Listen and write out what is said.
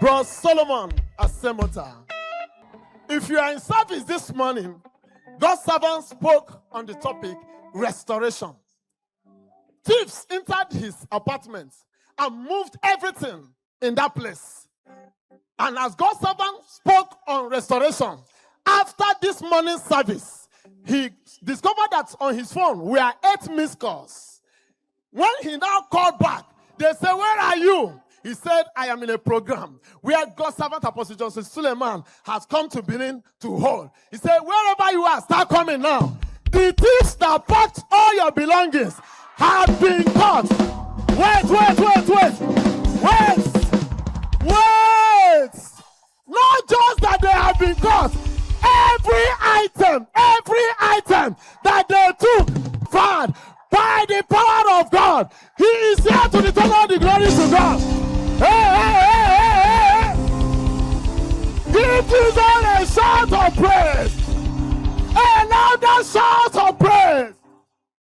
Bro Solomon Asemota. If you are in service this morning, God's servant spoke on the topic restoration. Thieves entered his apartment and moved everything in that place. And as God's servant spoke on restoration, after this morning service, he discovered that on his phone were 8 missed calls. When he now called back, they said, "Where are you?" He said, "I am in a program where God's servant Apostle Johnson Suleiman has come to Benin to hold." He said, "Wherever you are, start coming now. The thieves that packed all your belongings have been caught." Wait.